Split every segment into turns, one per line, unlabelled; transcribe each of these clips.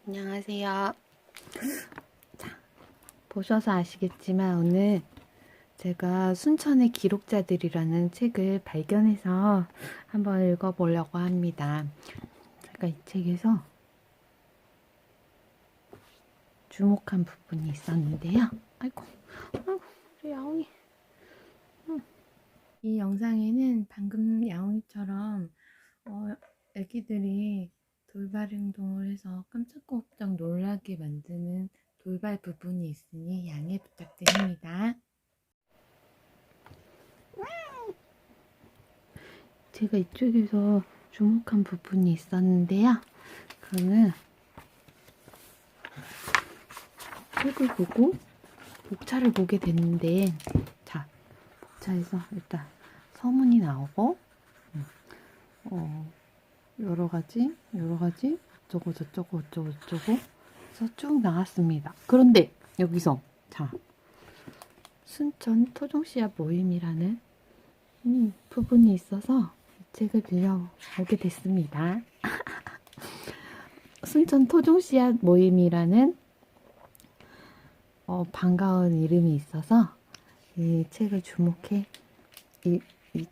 안녕하세요. 자, 보셔서 아시겠지만 오늘 제가 순천의 기록자들이라는 책을 발견해서 한번 읽어보려고 합니다. 제가 이 책에서 주목한 부분이 있었는데요. 아이고, 우리 야옹이. 이 영상에는 방금 야옹이처럼 애기들이 돌발 행동을 해서 깜짝깜짝 놀라게 만드는 돌발 부분이 있으니 양해 부탁드립니다. 제가 이쪽에서 주목한 부분이 있었는데요. 그거는 책을 보고 복차를 보게 됐는데, 자, 복차에서 일단 서문이 나오고 여러 가지 어쩌고 저쩌고 해서 쭉 나왔습니다. 그런데 여기서 자, 순천 토종씨앗 모임이라는 부분이 있어서 이 책을 빌려오게 됐습니다. 순천 토종씨앗 모임이라는 반가운 이름이 있어서 이 책을 주목해 이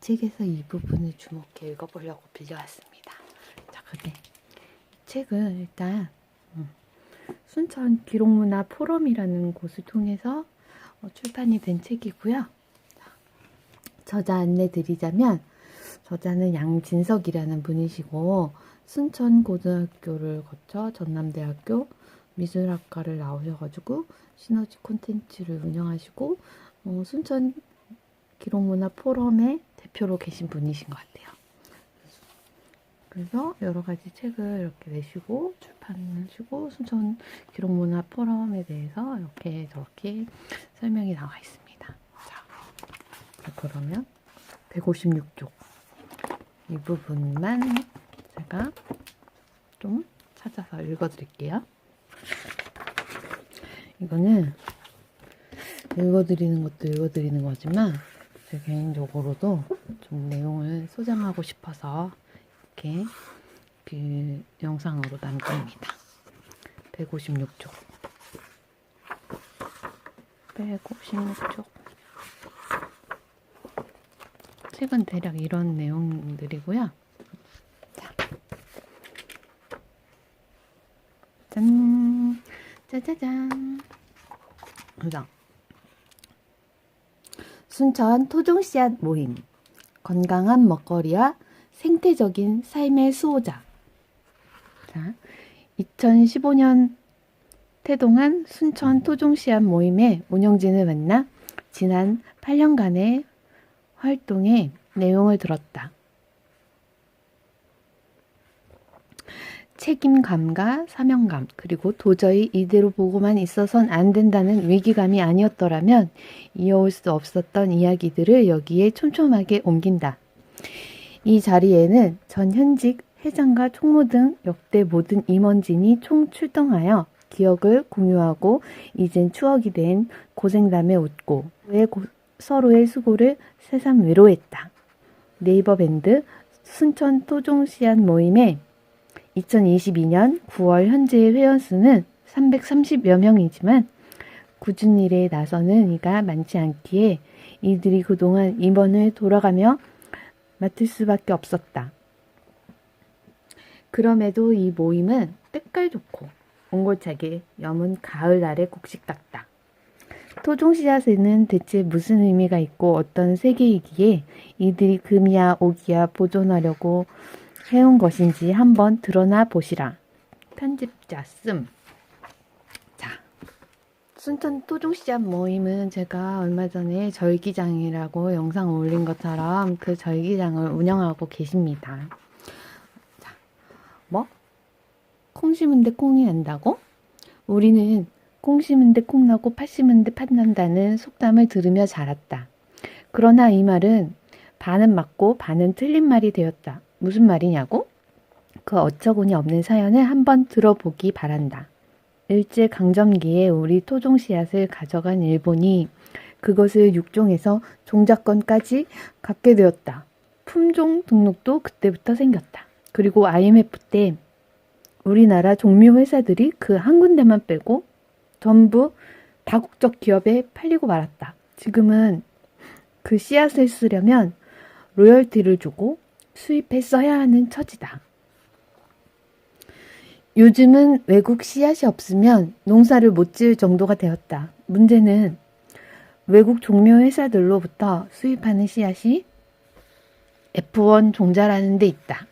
책에서 이 부분을 주목해 읽어보려고 빌려왔습니다. 자, 근데 이 책은 일단 순천 기록문화 포럼이라는 곳을 통해서 출판이 된 책이고요. 저자 안내 드리자면 저자는 양진석이라는 분이시고 순천고등학교를 거쳐 전남대학교 미술학과를 나오셔가지고 시너지 콘텐츠를 운영하시고 순천 기록문화 포럼의 대표로 계신 분이신 것 같아요. 그래서 여러 가지 책을 이렇게 내시고 출판하시고 순천 기록문화 포럼에 대해서 이렇게 저렇게 설명이 나와 있습니다. 자, 그러면 156쪽 이 부분만 제가 좀 찾아서 읽어드릴게요. 이거는 읽어드리는 것도 읽어드리는 거지만 제 개인적으로도 좀 내용을 소장하고 싶어서 이렇게 그 영상으로 남깁니다. 156쪽 156쪽 책은 대략 이런 내용들이고요. 자, 짠! 짜자잔! 그래서 순천 토종씨앗 모임 건강한 먹거리와 생태적인 삶의 수호자. 자, 2015년 태동한 순천 토종씨앗 모임의 운영진을 만나 지난 8년간의 활동의 내용을 들었다. 책임감과 사명감, 그리고 도저히 이대로 보고만 있어선 안 된다는 위기감이 아니었더라면 이어올 수 없었던 이야기들을 여기에 촘촘하게 옮긴다. 이 자리에는 전 현직 회장과 총무 등 역대 모든 임원진이 총 출동하여 기억을 공유하고 이젠 추억이 된 고생담에 웃고 서로의 수고를 새삼 위로했다. 네이버 밴드 순천 토종씨앗 모임의 2022년 9월 현재의 회원수는 330여 명이지만 굳은 일에 나서는 이가 많지 않기에 이들이 그동안 임원을 돌아가며 맡을 수밖에 없었다. 그럼에도 이 모임은 때깔 좋고 옹골차게 여문 가을날의 곡식 같다. 토종씨앗에는 대체 무슨 의미가 있고 어떤 세계이기에 이들이 금이야 오기야 보존하려고 해온 것인지 한번 드러나 보시라. 편집자 씀. 자, 순천 토종씨앗 모임은 제가 얼마 전에 절기장이라고 영상 올린 것처럼 그 절기장을 운영하고 계십니다. 자, 뭐? 콩 심은데 콩이 난다고? 우리는 콩 심은데 콩 나고 팥 심은데 팥 난다는 속담을 들으며 자랐다. 그러나 이 말은 반은 맞고 반은 틀린 말이 되었다. 무슨 말이냐고? 그 어처구니 없는 사연을 한번 들어보기 바란다. 일제강점기에 우리 토종씨앗을 가져간 일본이 그것을 육종해서 종자권까지 갖게 되었다. 품종 등록도 그때부터 생겼다. 그리고 IMF 때 우리나라 종묘 회사들이 그 한 군데만 빼고 전부 다국적 기업에 팔리고 말았다. 지금은 그 씨앗을 쓰려면 로열티를 주고 수입했어야 하는 처지다. 요즘은 외국 씨앗이 없으면 농사를 못 지을 정도가 되었다. 문제는 외국 종묘 회사들로부터 수입하는 씨앗이 F1 종자라는 데 있다.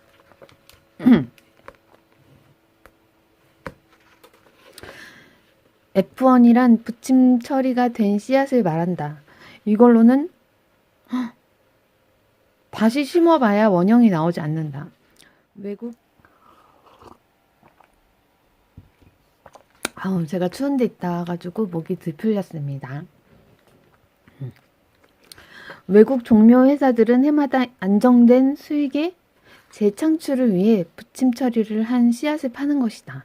F1이란 부침 처리가 된 씨앗을 말한다. 이걸로는 다시 심어봐야 원형이 나오지 않는다. 제가 추운 데 있다 가지고 목이 들풀렸습니다. 외국 종묘 회사들은 해마다 안정된 수익의 재창출을 위해 부침 처리를 한 씨앗을 파는 것이다.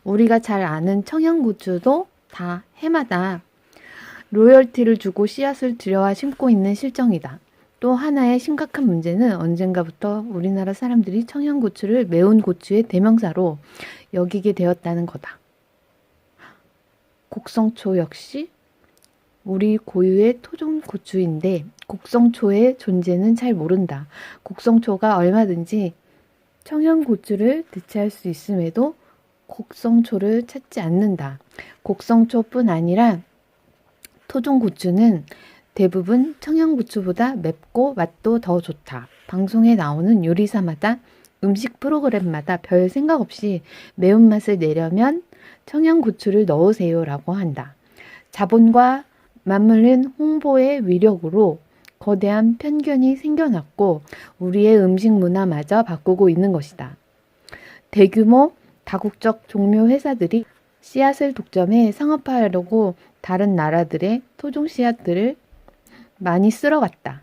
우리가 잘 아는 청양고추도 다 해마다 로열티를 주고 씨앗을 들여와 심고 있는 실정이다. 또 하나의 심각한 문제는 언젠가부터 우리나라 사람들이 청양고추를 매운 고추의 대명사로 여기게 되었다는 거다. 곡성초 역시 우리 고유의 토종 고추인데 곡성초의 존재는 잘 모른다. 곡성초가 얼마든지 청양고추를 대체할 수 있음에도 곡성초를 찾지 않는다. 곡성초뿐 아니라 토종 고추는 대부분 청양고추보다 맵고 맛도 더 좋다. 방송에 나오는 요리사마다 음식 프로그램마다 별 생각 없이 매운맛을 내려면 청양고추를 넣으세요라고 한다. 자본과 맞물린 홍보의 위력으로 거대한 편견이 생겨났고 우리의 음식 문화마저 바꾸고 있는 것이다. 대규모 다국적 종묘 회사들이 씨앗을 독점해 상업화하려고 다른 나라들의 토종 씨앗들을 많이 쓸어갔다.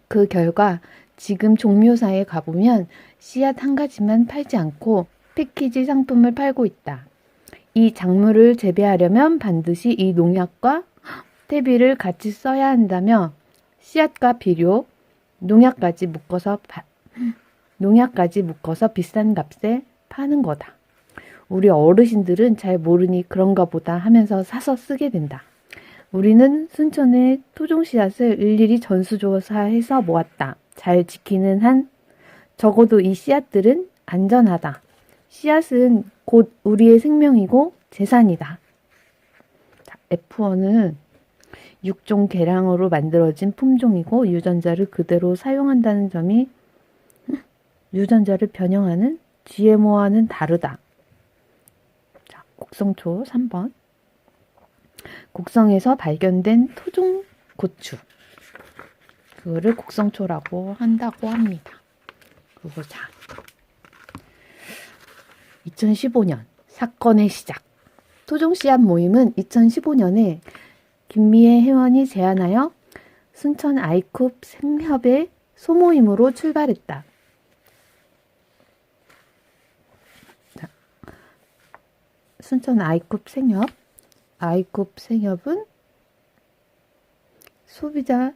그 결과 지금 종묘사에 가보면 씨앗 한 가지만 팔지 않고 패키지 상품을 팔고 있다. 이 작물을 재배하려면 반드시 이 농약과 퇴비를 같이 써야 한다며 씨앗과 비료, 농약까지 묶어서 비싼 값에 파는 거다. 우리 어르신들은 잘 모르니 그런가 보다 하면서 사서 쓰게 된다. 우리는 순천의 토종 씨앗을 일일이 전수조사해서 모았다. 잘 지키는 한 적어도 이 씨앗들은 안전하다. 씨앗은 곧 우리의 생명이고 재산이다. F1은 육종 개량으로 만들어진 품종이고 유전자를 그대로 사용한다는 점이 유전자를 변형하는 GMO와는 다르다. 자, 곡성초 3번. 곡성에서 발견된 토종 고추. 그거를 곡성초라고 한다고 합니다. 그거 자. 2015년 사건의 시작. 토종 씨앗 모임은 2015년에 김미애 회원이 제안하여 순천 아이쿱 생협의 소모임으로 출발했다. 자, 순천 아이쿱 생협. 아이쿱 생협은 소비자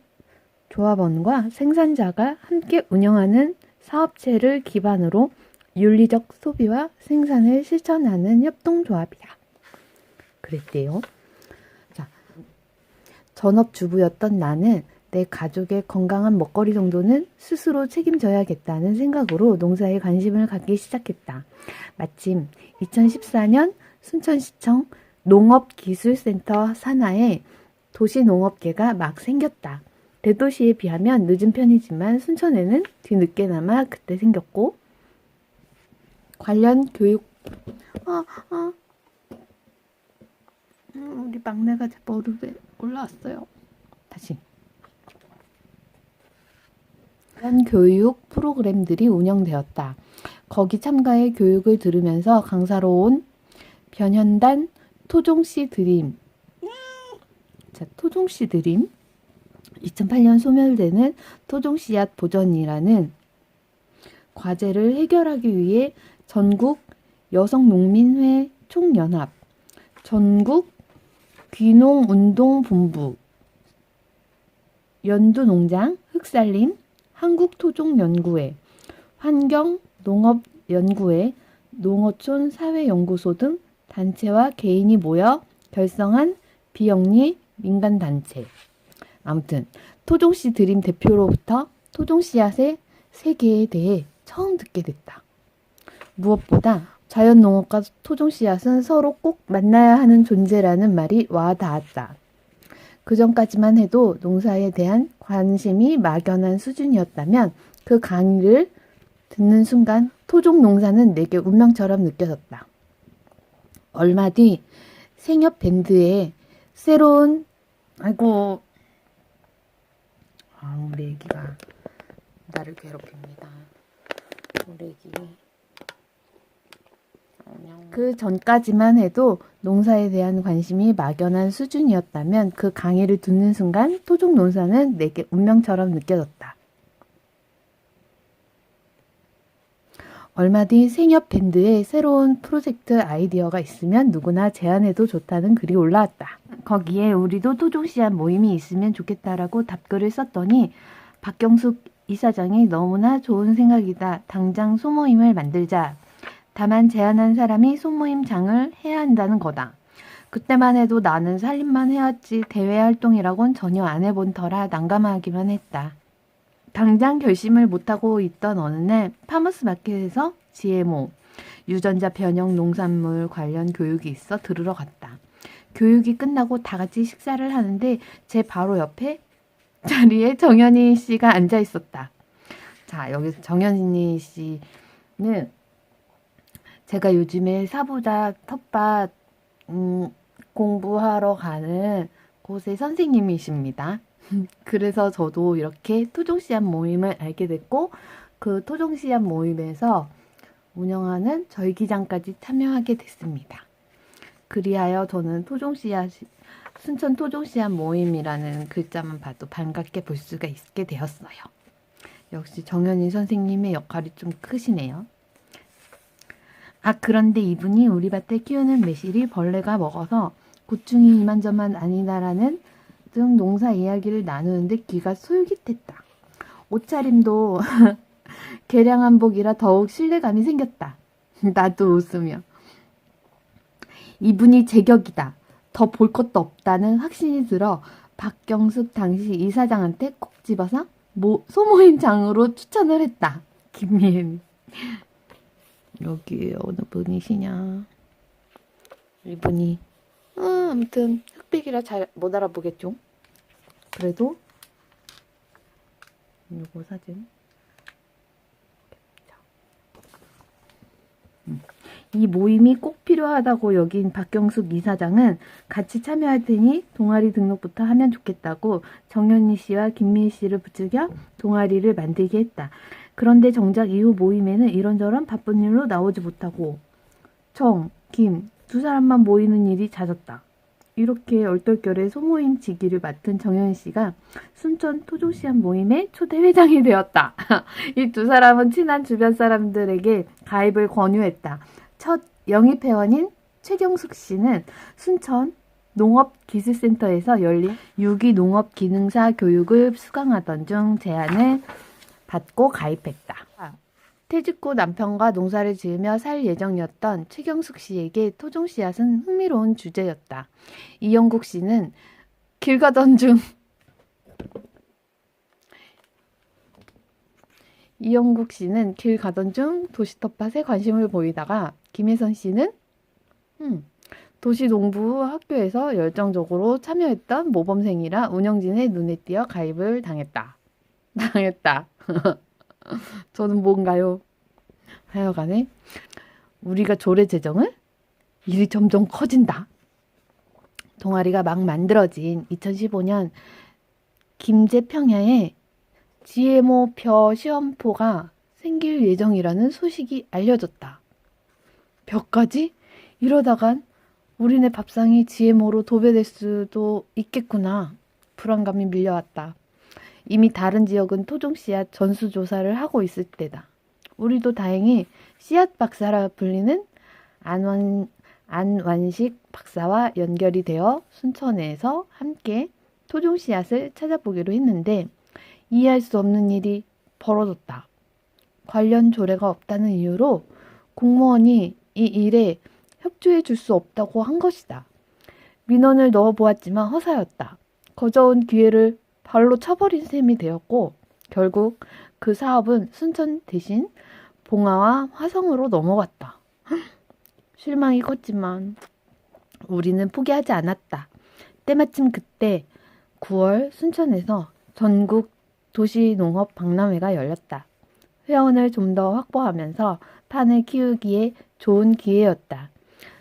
조합원과 생산자가 함께 운영하는 사업체를 기반으로 윤리적 소비와 생산을 실천하는 협동조합이다. 그랬대요. 자, 전업주부였던 나는 내 가족의 건강한 먹거리 정도는 스스로 책임져야겠다는 생각으로 농사에 관심을 갖기 시작했다. 마침 2014년 순천시청 농업기술센터 산하에 도시농업계가 막 생겼다. 대도시에 비하면 늦은 편이지만 순천에는 뒤늦게나마 그때 생겼고 관련 교육 우리 막내가 제 머리에 올라왔어요. 다시. 관련 교육 프로그램들이 운영되었다. 거기 참가해 교육을 들으면서 강사로 온 변현단 토종씨 드림. 자, 토종씨 드림. 2008년 소멸되는 토종씨앗 보전이라는 과제를 해결하기 위해 전국 여성농민회 총연합, 전국 귀농운동본부, 연두농장, 흑살림, 한국토종연구회, 환경농업연구회, 농어촌 사회연구소 등 단체와 개인이 모여 결성한 비영리 민간단체. 아무튼 토종씨 드림 대표로부터 토종씨앗의 세계에 대해 처음 듣게 됐다. 무엇보다 자연농업과 토종씨앗은 서로 꼭 만나야 하는 존재라는 말이 와 닿았다. 그전까지만 해도 농사에 대한 관심이 막연한 수준이었다면 그 강의를 듣는 순간 토종 농사는 내게 운명처럼 느껴졌다. 얼마 뒤 생협 밴드에 새로운 우리 애기가 나를 괴롭힙니다. 우리 애기. 그 전까지만 해도 농사에 대한 관심이 막연한 수준이었다면 그 강의를 듣는 순간 토종 농사는 내게 운명처럼 느껴졌다. 얼마 뒤 생협 밴드에 새로운 프로젝트 아이디어가 있으면 누구나 제안해도 좋다는 글이 올라왔다. 거기에 우리도 토종씨앗 모임이 있으면 좋겠다라고 답글을 썼더니 박경숙 이사장이 너무나 좋은 생각이다. 당장 소모임을 만들자. 다만 제안한 사람이 소모임장을 해야 한다는 거다. 그때만 해도 나는 살림만 해왔지 대외 활동이라곤 전혀 안 해본 터라 난감하기만 했다. 당장 결심을 못하고 있던 어느 날 파머스 마켓에서 GMO, 유전자 변형 농산물 관련 교육이 있어 들으러 갔다. 교육이 끝나고 다 같이 식사를 하는데 제 바로 옆에 자리에 정연희 씨가 앉아 있었다. 자, 여기서 정연희 씨는 제가 요즘에 사부작 텃밭 공부하러 가는 곳의 선생님이십니다. 그래서 저도 이렇게 토종씨앗 모임을 알게 됐고 그 토종씨앗 모임에서 운영하는 절기장까지 참여하게 됐습니다. 그리하여 저는 순천 토종씨앗 모임이라는 글자만 봐도 반갑게 볼 수가 있게 되었어요. 역시 정연희 선생님의 역할이 좀 크시네요. 그런데 이분이 우리 밭에 키우는 매실이 벌레가 먹어서 고충이 이만저만 아니다라는 등 농사 이야기를 나누는데 귀가 솔깃했다. 옷차림도 개량 한복이라 더욱 신뢰감이 생겼다. 나도 웃으며. 이분이 제격이다. 더 볼 것도 없다는 확신이 들어 박경숙 당시 이사장한테 꼭 집어서 소모임장으로 추천을 했다. 김미애. 여기 어느 분이시냐. 이분이 아무튼 흑백이라 잘 못 알아보겠죠. 그래도 요거 사진 이 모임이 꼭 필요하다고 여긴 박경숙 이사장은 같이 참여할 테니 동아리 등록부터 하면 좋겠다고 정연희 씨와 김미희 씨를 부추겨 동아리를 만들게 했다. 그런데 정작 이후 모임에는 이런저런 바쁜 일로 나오지 못하고 정, 김 두 사람만 모이는 일이 잦았다. 이렇게 얼떨결에 소모임 지기를 맡은 정연 씨가 순천 토종씨앗 모임의 초대 회장이 되었다. 이 두 사람은 친한 주변 사람들에게 가입을 권유했다. 첫 영입 회원인 최경숙 씨는 순천 농업기술센터에서 열린 유기농업기능사 교육을 수강하던 중 제안을 받고 가입했다. 퇴직 후 남편과 농사를 지으며 살 예정이었던 최경숙 씨에게 토종씨앗은 흥미로운 주제였다. 이영국 씨는 길 가던 중 도시텃밭에 관심을 보이다가 김혜선 씨는 도시농부 학교에서 열정적으로 참여했던 모범생이라 운영진의 눈에 띄어 가입을 당했다. 저는 뭔가요? 하여간에 우리가 조례 제정을 일이 점점 커진다. 동아리가 막 만들어진 2015년 김제평야에 GMO 벼 시험포가 생길 예정이라는 소식이 알려졌다. 벼까지? 이러다간 우리네 밥상이 GMO로 도배될 수도 있겠구나. 불안감이 밀려왔다. 이미 다른 지역은 토종씨앗 전수조사를 하고 있을 때다. 우리도 다행히 씨앗 박사라 불리는 안완식 박사와 연결이 되어 순천에서 함께 토종씨앗을 찾아보기로 했는데 이해할 수 없는 일이 벌어졌다. 관련 조례가 없다는 이유로 공무원이 이 일에 협조해 줄 수 없다고 한 것이다. 민원을 넣어보았지만 허사였다. 거저온 기회를 발로 차버린 셈이 되었고 결국 그 사업은 순천 대신 봉화와 화성으로 넘어갔다. 실망이 컸지만 우리는 포기하지 않았다. 때마침 그때 9월 순천에서 전국 도시농업 박람회가 열렸다. 회원을 좀 더 확보하면서 판을 키우기에 좋은 기회였다.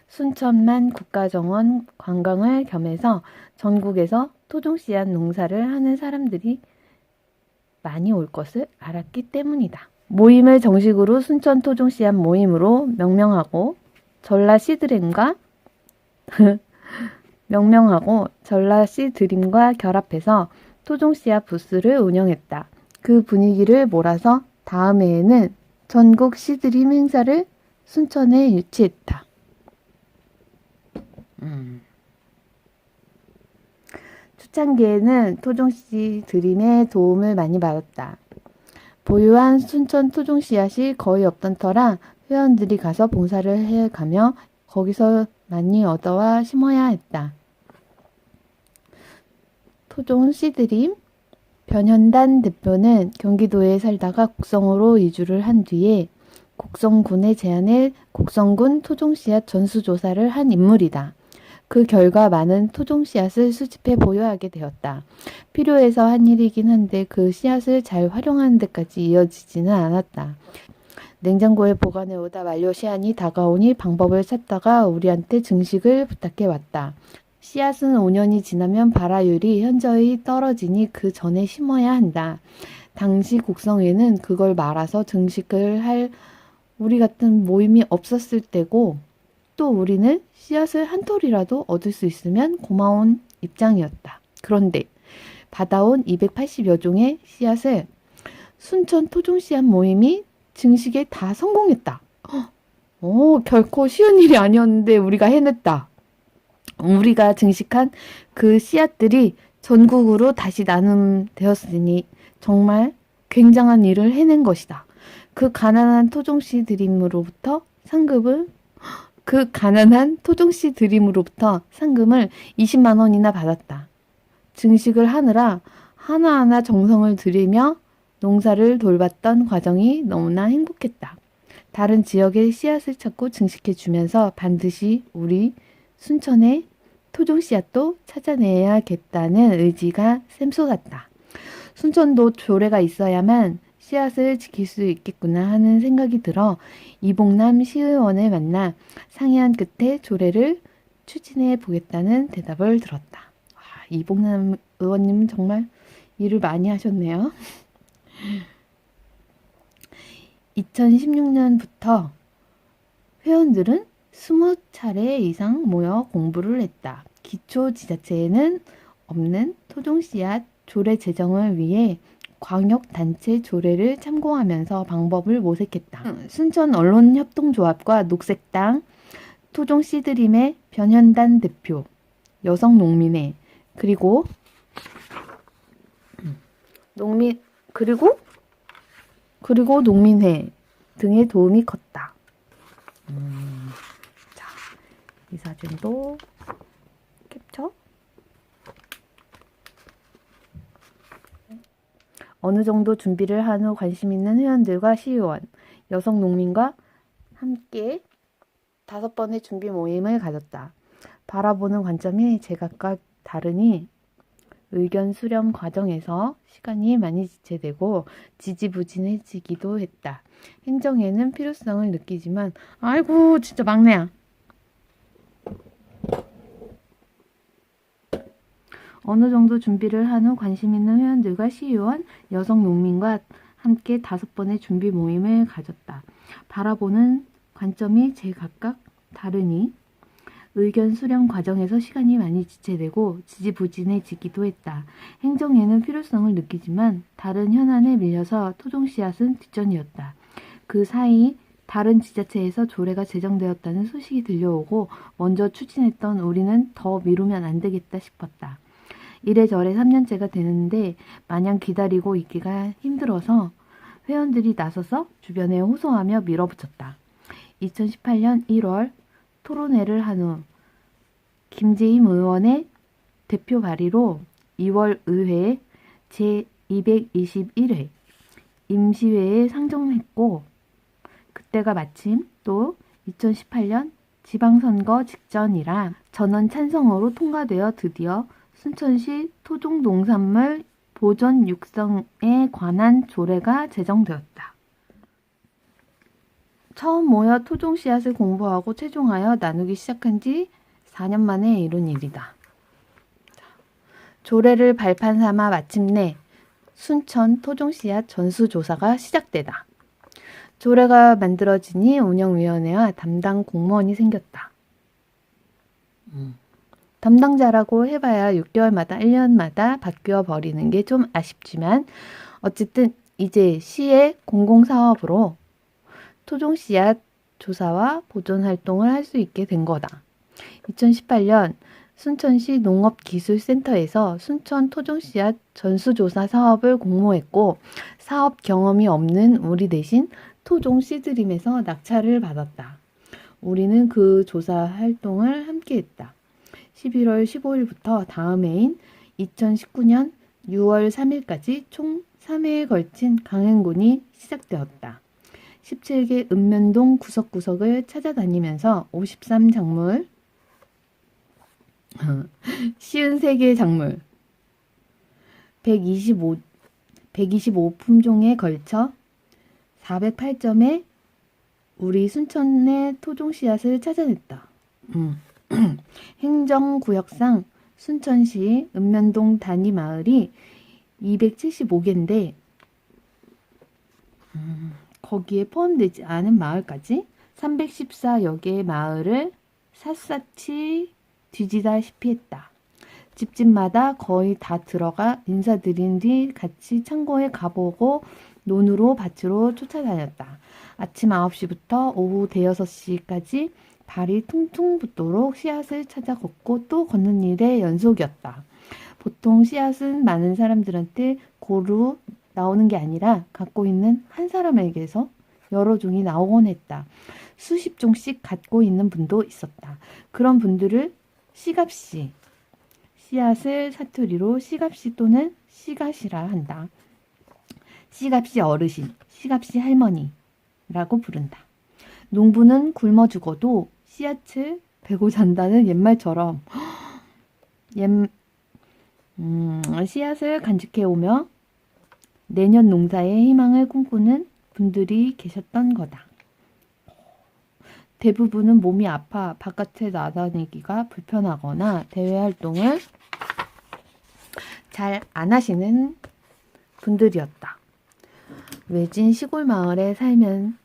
순천만 국가정원 관광을 겸해서 전국에서 토종씨앗 농사를 하는 사람들이 많이 올 것을 알았기 때문이다. 모임을 정식으로 순천 토종씨앗 모임으로 명명하고 전라 씨드림과 결합해서 토종씨앗 부스를 운영했다. 그 분위기를 몰아서 다음 해에는 전국 씨드림 행사를 순천에 유치했다. 초창기에는 토종씨드림의 도움을 많이 받았다. 보유한 순천 토종씨앗이 거의 없던 터라 회원들이 가서 봉사를 해가며 거기서 많이 얻어와 심어야 했다. 토종씨드림 변현단 대표는 경기도에 살다가 곡성으로 이주를 한 뒤에 곡성군에 제안해 곡성군 토종씨앗 전수조사를 한 인물이다. 그 결과 많은 토종씨앗을 수집해 보유하게 되었다. 필요해서 한 일이긴 한데 그 씨앗을 잘 활용하는 데까지 이어지지는 않았다. 냉장고에 보관해 오다 만료 시한이 다가오니 방법을 찾다가 우리한테 증식을 부탁해 왔다. 씨앗은 5년이 지나면 발화율이 현저히 떨어지니 그 전에 심어야 한다. 당시 곡성에는 그걸 말아서 증식을 할 우리 같은 모임이 없었을 때고 또 우리는 씨앗을 한 톨이라도 얻을 수 있으면 고마운 입장이었다. 그런데 받아온 280여 종의 씨앗을 순천 토종씨앗 모임이 증식에 다 성공했다. 결코 쉬운 일이 아니었는데 우리가 해냈다. 우리가 증식한 그 씨앗들이 전국으로 다시 나눔되었으니 정말 굉장한 일을 해낸 것이다. 그 가난한 토종씨 드림으로부터 상금을 20만 원이나 받았다. 증식을 하느라 하나하나 정성을 들이며 농사를 돌봤던 과정이 너무나 행복했다. 다른 지역의 씨앗을 찾고 증식해주면서 반드시 우리 순천의 토종씨앗도 찾아내야겠다는 의지가 샘솟았다. 순천도 조례가 있어야만 씨앗을 지킬 수 있겠구나 하는 생각이 들어 이봉남 시의원을 만나 상의한 끝에 조례를 추진해 보겠다는 대답을 들었다. 이봉남 의원님은 정말 일을 많이 하셨네요. 2016년부터 회원들은 20차례 이상 모여 공부를 했다. 기초지자체에는 없는 토종씨앗 조례 제정을 위해 광역단체 조례를 참고하면서 방법을 모색했다. 순천 언론협동조합과 녹색당, 토종씨드림의 변현단 대표, 여성농민회, 그리고 농민회 등의 도움이 컸다. 자, 이 사진도 캡처. 어느 정도 준비를 한 후 관심 있는 회원들과 시의원, 여성 농민과 함께 5번의 준비 모임을 가졌다. 바라보는 관점이 제각각 다르니 의견 수렴 과정에서 시간이 많이 지체되고 지지부진해지기도 했다. 행정에는 필요성을 느끼지만 아이고 진짜 막내야. 어느 정도 준비를 한 후 관심 있는 회원들과 시의원, 여성 농민과 함께 5번의 준비 모임을 가졌다. 바라보는 관점이 제각각 다르니 의견 수렴 과정에서 시간이 많이 지체되고 지지부진해지기도 했다. 행정에는 필요성을 느끼지만 다른 현안에 밀려서 토종씨앗은 뒷전이었다. 그 사이 다른 지자체에서 조례가 제정되었다는 소식이 들려오고 먼저 추진했던 우리는 더 미루면 안 되겠다 싶었다. 이래저래 3년째가 되는데 마냥 기다리고 있기가 힘들어서 회원들이 나서서 주변에 호소하며 밀어붙였다. 2018년 1월 토론회를 한 후 김재임 의원의 대표 발의로 2월 의회 제221회 임시회에 상정했고, 그때가 마침 또 2018년 지방선거 직전이라 전원 찬성으로 통과되어 드디어 순천시 토종농산물 보존 육성에 관한 조례가 제정되었다. 처음 모여 토종 씨앗을 공부하고 최종하여 나누기 시작한 지 4년 만에 이룬 일이다. 조례를 발판 삼아 마침내 순천 토종 씨앗 전수조사가 시작되다. 조례가 만들어지니 운영위원회와 담당 공무원이 생겼다. 담당자라고 해봐야 6개월마다 1년마다 바뀌어 버리는 게 좀 아쉽지만 어쨌든 이제 시의 공공사업으로 토종 씨앗 조사와 보존 활동을 할 수 있게 된 거다. 2018년 순천시 농업기술센터에서 순천 토종 씨앗 전수조사 사업을 공모했고, 사업 경험이 없는 우리 대신 토종 씨드림에서 낙찰을 받았다. 우리는 그 조사 활동을 함께했다. 11월 15일부터 다음 해인 2019년 6월 3일까지 총 3회에 걸친 강행군이 시작되었다. 17개 읍면동 구석구석을 찾아다니면서 53작물, 53개 작물, 125품종에 걸쳐 408점의 우리 순천의 토종 씨앗을 찾아냈다. 행정구역상 순천시 읍면동 단위 마을이 275개인데 거기에 포함되지 않은 마을까지 314여 개의 마을을 샅샅이 뒤지다시피 했다. 집집마다 거의 다 들어가 인사드린 뒤 같이 창고에 가보고 논으로 밭으로 쫓아다녔다. 아침 9시부터 오후 대여섯 시까지 발이 퉁퉁 붓도록 씨앗을 찾아 걷고 또 걷는 일의 연속이었다. 보통 씨앗은 많은 사람들한테 고루 나오는 게 아니라 갖고 있는 한 사람에게서 여러 종이 나오곤 했다. 수십 종씩 갖고 있는 분도 있었다. 그런 분들을 씨갑씨, 씨앗을 사투리로 씨갑씨 또는 씨갓이라 한다. 씨갑씨 어르신, 씨갑씨 할머니라고 부른다. 농부는 굶어 죽어도 씨앗을 베고 잔다는 옛말처럼 씨앗을 간직해 오며 내년 농사의 희망을 꿈꾸는 분들이 계셨던 거다. 대부분은 몸이 아파 바깥에 나다니기가 불편하거나 대외 활동을 잘 안 하시는 분들이었다. 외진 시골 마을에 살면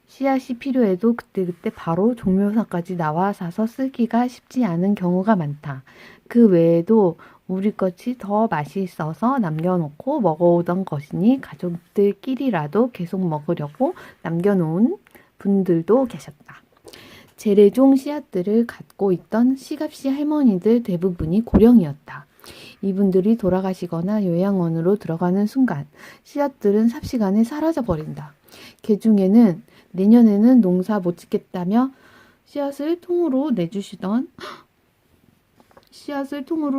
씨앗이 필요해도 그때그때 바로 종묘사까지 나와 사서 쓰기가 쉽지 않은 경우가 많다. 그 외에도 우리 것이 더 맛있어서 남겨놓고 먹어오던 것이니 가족들끼리라도 계속 먹으려고 남겨놓은 분들도 계셨다. 재래종 씨앗들을 갖고 있던 씨갑씨 할머니들 대부분이 고령이었다. 이분들이 돌아가시거나 요양원으로 들어가는 순간 씨앗들은 삽시간에 사라져버린다. 그 중에는 내년에는 농사 못 짓겠다며 씨앗을 통으로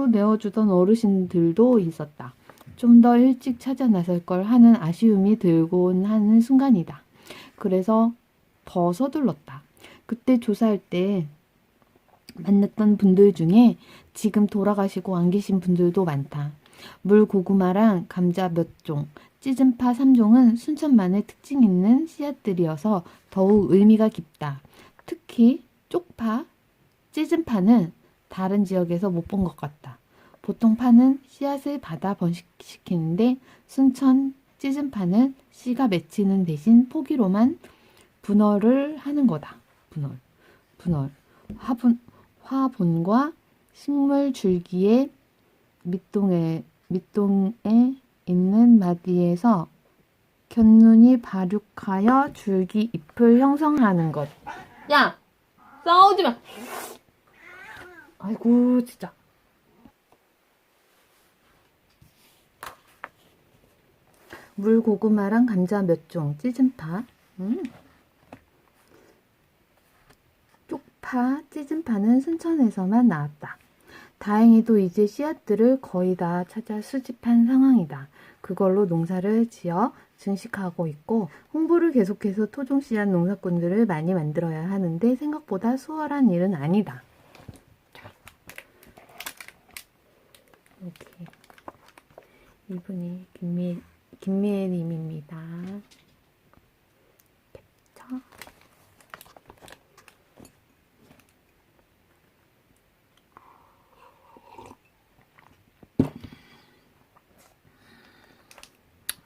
내어주던 어르신들도 있었다. 좀 더 일찍 찾아 나설 걸 하는 아쉬움이 들곤 하는 순간이다. 그래서 더 서둘렀다. 그때 조사할 때 만났던 분들 중에 지금 돌아가시고 안 계신 분들도 많다. 물고구마랑 감자 몇 종, 찌즌파 3종은 순천만의 특징 있는 씨앗들이어서 더욱 의미가 깊다. 특히 쪽파, 찌즌파는 다른 지역에서 못 본 것 같다. 보통 파는 씨앗을 받아 번식시키는데 순천 찌즌파는 씨가 맺히는 대신 포기로만 분열을 하는 거다. 분열. 화분과 식물 줄기의 밑동에 있는 마디에서 곁눈이 발육하여 줄기 잎을 형성하는 것. 야! 싸우지 마! 아이고 진짜. 물고구마랑 감자 몇 종, 찌즌파. 파, 찌진파는 순천에서만 나왔다. 다행히도 이제 씨앗들을 거의 다 찾아 수집한 상황이다. 그걸로 농사를 지어 증식하고 있고 홍보를 계속해서 토종 씨앗 농사꾼들을 많이 만들어야 하는데 생각보다 수월한 일은 아니다. 이렇게 이분이 김미애님입니다. 캡처.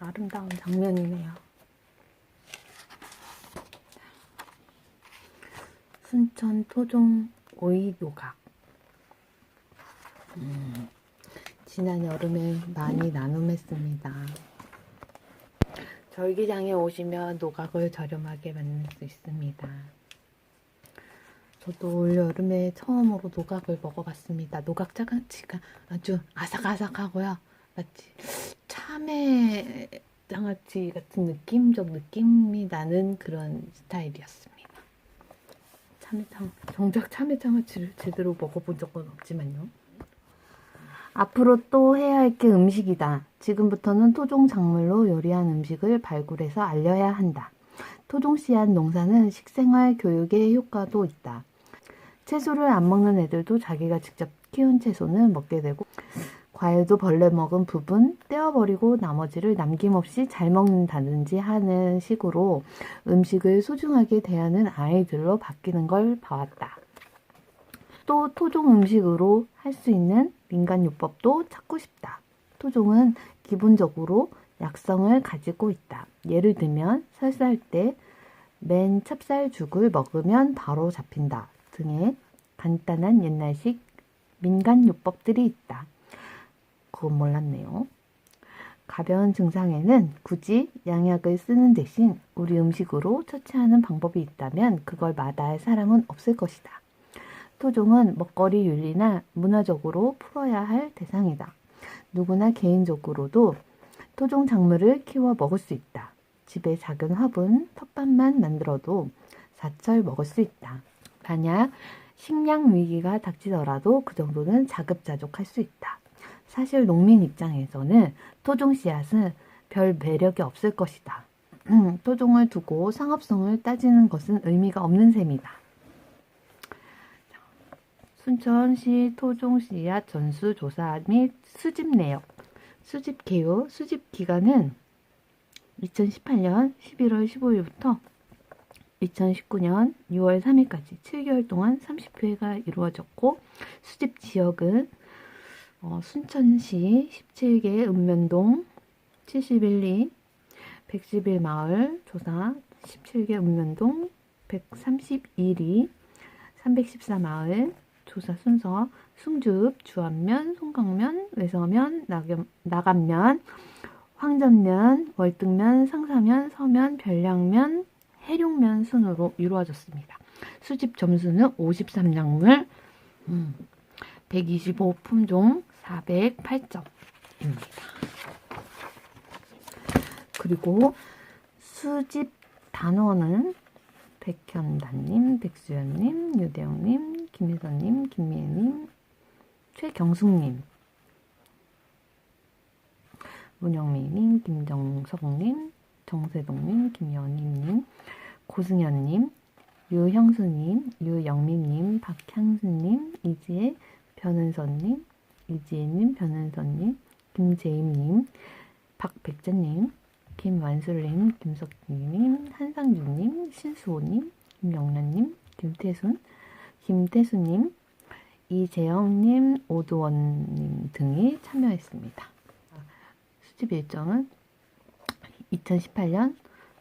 아름다운 장면이네요. 순천 토종 오이 노각. 지난 여름에 많이 나눔했습니다. 절기장에 오시면 노각을 저렴하게 만날 수 있습니다. 저도 올 여름에 처음으로 노각을 먹어봤습니다. 노각 장아찌가 아주 아삭아삭하고요. 마치 참외 장아찌 같은 느낌적 느낌이 나는 그런 스타일이었습니다. 정작 참외 장아찌를 제대로 먹어본 적은 없지만요. 앞으로 또 해야 할 게 음식이다. 지금부터는 토종 작물로 요리한 음식을 발굴해서 알려야 한다. 토종 씨앗 농사는 식생활 교육에 효과도 있다. 채소를 안 먹는 애들도 자기가 직접 키운 채소는 먹게 되고 과일도 벌레 먹은 부분 떼어버리고 나머지를 남김없이 잘 먹는다든지 하는 식으로 음식을 소중하게 대하는 아이들로 바뀌는 걸 봐왔다. 또 토종 음식으로 할 수 있는 민간요법도 찾고 싶다. 토종은 기본적으로 약성을 가지고 있다. 예를 들면 설사할 때 맨 찹쌀죽을 먹으면 바로 잡힌다 등의 간단한 옛날식 민간요법들이 있다. 그건 몰랐네요. 가벼운 증상에는 굳이 양약을 쓰는 대신 우리 음식으로 처치하는 방법이 있다면 그걸 마다할 사람은 없을 것이다. 토종은 먹거리 윤리나 문화적으로 풀어야 할 대상이다. 누구나 개인적으로도 토종 작물을 키워 먹을 수 있다. 집에 작은 화분, 텃밭만 만들어도 사철 먹을 수 있다. 만약 식량 위기가 닥치더라도 그 정도는 자급자족할 수 있다. 사실 농민 입장에서는 토종 씨앗은 별 매력이 없을 것이다. 토종을 두고 상업성을 따지는 것은 의미가 없는 셈이다. 순천시 토종 씨앗 전수조사 및 수집 내역, 수집 개요, 수집 기간은 2018년 11월 15일부터 2019년 6월 3일까지 7개월 동안 30회가 이루어졌고 수집 지역은 순천시 17개 읍면동 71리 111마을 조사 17개 읍면동 132리 314마을 조사 순서 숭줍, 주안면, 송강면, 외서면, 나간면, 황전면, 월등면, 상사면, 서면, 별량면, 해룡면 순으로 이루어졌습니다. 수집 점수는 53작물, 125품종, 408점입니다. 그리고 수집 단원은 백현단님, 백수연님, 유대영님, 김혜선님, 김미애님, 최경숙님, 문영미님, 김정석님, 정세동님, 김연희님, 고승현님, 유형수님, 유영민님, 박향수님, 이지혜, 변은선님, 이지혜님, 변은선님, 김재임님, 박백자님, 김완술님, 김석희님, 한상준님, 신수호님, 김영란님, 김태수님, 이재영님, 오두원님 등이 참여했습니다. 수집 일정은 2018년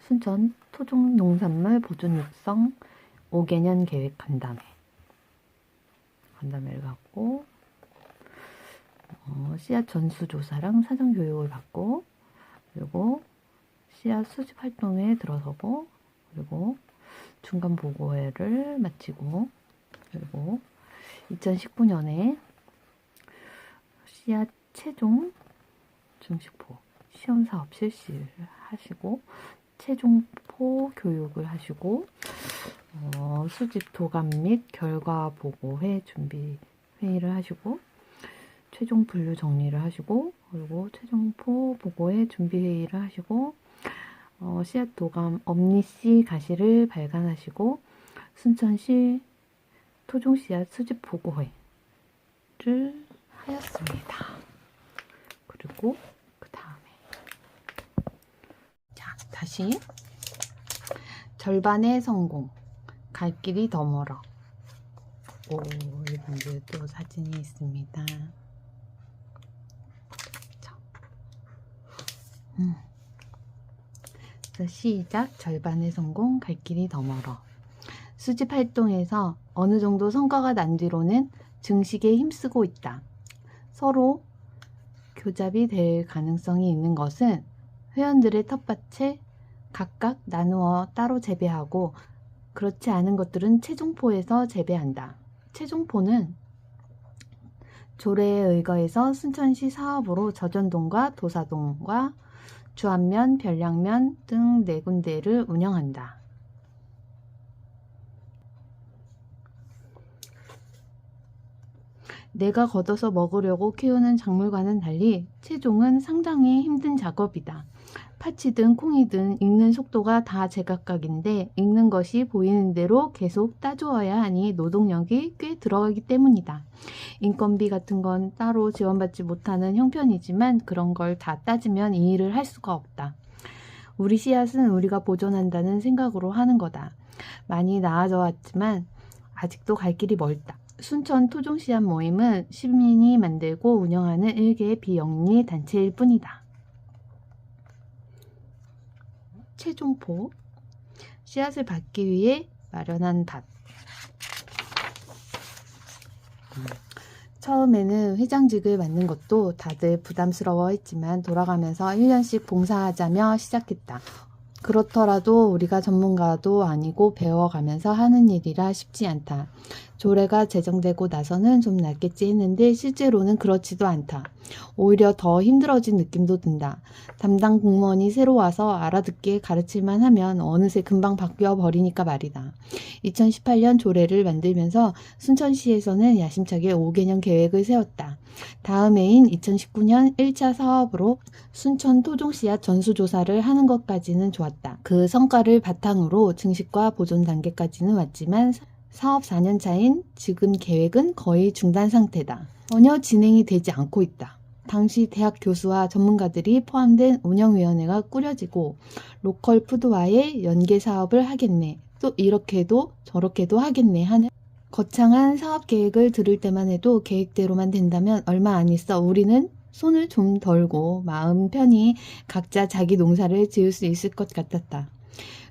순천 토종 농산물 보존 육성 5개년 계획 간담회를 갖고 씨앗 전수조사랑 사전교육을 받고 그리고 씨앗 수집 활동에 들어서고 그리고 중간 보고회를 마치고 그리고 2019년에 씨앗 최종 증식포 시험 사업 실시를 하시고 최종포 교육을 하시고 수집 도감 및 결과 보고회 준비 회의를 하시고, 최종 분류 정리를 하시고, 그리고 최종포 보고회 준비 회의를 하시고, 씨앗 도감 엄니씨 가시를 발간하시고, 순천시 토종 씨앗 수집 보고회를 하였습니다. 그리고 그 다음에 자, 다시 절반의 성공, 갈 길이 더 멀어. 이분들도 사진이 있습니다. 그래서 시작. 절반의 성공, 갈 길이 더 멀어. 수집 활동에서 어느 정도 성과가 난 뒤로는 증식에 힘쓰고 있다. 서로 교잡이 될 가능성이 있는 것은 회원들의 텃밭에 각각 나누어 따로 재배하고, 그렇지 않은 것들은 최종포에서 재배한다. 최종포는 조례에 의거해서 순천시 사업으로 저전동과 도사동과 주안면, 별량면 등 4군데를 운영한다. 내가 걷어서 먹으려고 키우는 작물과는 달리 채종은 상당히 힘든 작업이다. 파치든 콩이든 익는 속도가 다 제각각인데, 익는 것이 보이는 대로 계속 따주어야 하니 노동력이 꽤 들어가기 때문이다. 인건비 같은 건 따로 지원받지 못하는 형편이지만 그런 걸 다 따지면 이 일을 할 수가 없다. 우리 씨앗은 우리가 보존한다는 생각으로 하는 거다. 많이 나아져 왔지만 아직도 갈 길이 멀다. 순천 토종 씨앗 모임은 시민이 만들고 운영하는 일개의 비영리 단체일 뿐이다. 최종포, 씨앗을 받기 위해 마련한 밭. 처음에는 회장직을 맡는 것도 다들 부담스러워했지만 돌아가면서 1년씩 봉사하자며 시작했다. 그렇더라도 우리가 전문가도 아니고 배워가면서 하는 일이라 쉽지 않다. 조례가 제정되고 나서는 좀 낫겠지 했는데 실제로는 그렇지도 않다. 오히려 더 힘들어진 느낌도 든다. 담당 공무원이 새로 와서 알아듣게 가르칠만 하면 어느새 금방 바뀌어 버리니까 말이다. 2018년 조례를 만들면서 순천시에서는 야심차게 5개년 계획을 세웠다. 다음 해인 2019년 1차 사업으로 순천 토종 씨앗 전수조사를 하는 것까지는 좋았다. 그 성과를 바탕으로 증식과 보존 단계까지는 왔지만 사업 4년 차인 지금 계획은 거의 중단 상태다. 전혀 진행이 되지 않고 있다. 당시 대학 교수와 전문가들이 포함된 운영위원회가 꾸려지고 로컬 푸드와의 연계 사업을 하겠네, 또 이렇게도 저렇게도 하겠네 하는 거창한 사업 계획을 들을 때만 해도 계획대로만 된다면 얼마 안 있어 우리는 손을 좀 덜고 마음 편히 각자 자기 농사를 지을 수 있을 것 같았다.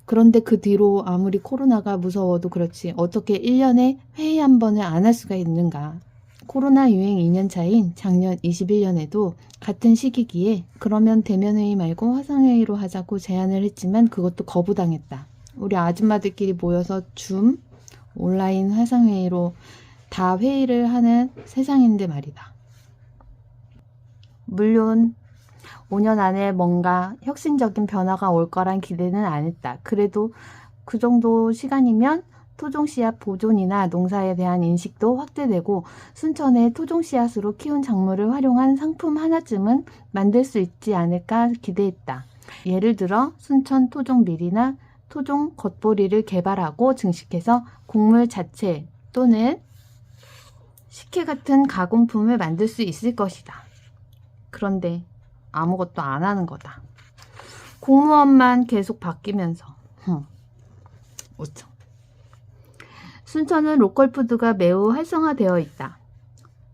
그런데 그 뒤로 아무리 코로나가 무서워도 그렇지 어떻게 1년에 회의 한 번을 안 할 수가 있는가. 코로나 유행 2년 차인 작년 21년에도 같은 시기기에 그러면 대면회의 말고 화상회의로 하자고 제안을 했지만 그것도 거부당했다. 우리 아줌마들끼리 모여서 줌, 온라인 화상회의로 다 회의를 하는 세상인데 말이다. 물론 5년 안에 뭔가 혁신적인 변화가 올 거란 기대는 안 했다. 그래도 그 정도 시간이면 토종씨앗 보존이나 농사에 대한 인식도 확대되고 순천의 토종씨앗으로 키운 작물을 활용한 상품 하나쯤은 만들 수 있지 않을까 기대했다. 예를 들어 순천 토종밀이나 토종 겉보리를 개발하고 증식해서 곡물 자체 또는 식혜 같은 가공품을 만들 수 있을 것이다. 그런데 아무것도 안 하는 거다. 공무원만 계속 바뀌면서. 오참. 순천은 로컬푸드가 매우 활성화되어 있다.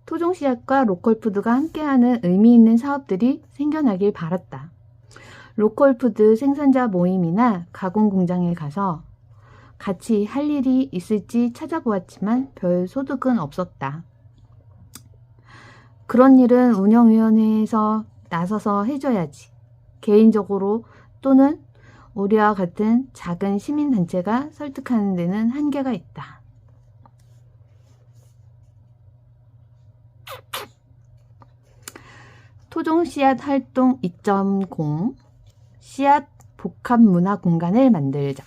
토종씨앗과 로컬푸드가 함께하는 의미 있는 사업들이 생겨나길 바랐다. 로컬푸드 생산자 모임이나 가공공장에 가서 같이 할 일이 있을지 찾아보았지만 별 소득은 없었다. 그런 일은 운영위원회에서 나서서 해줘야지. 개인적으로 또는 우리와 같은 작은 시민단체가 설득하는 데는 한계가 있다. 토종씨앗 활동 2.0 씨앗 복합문화 공간을 만들자.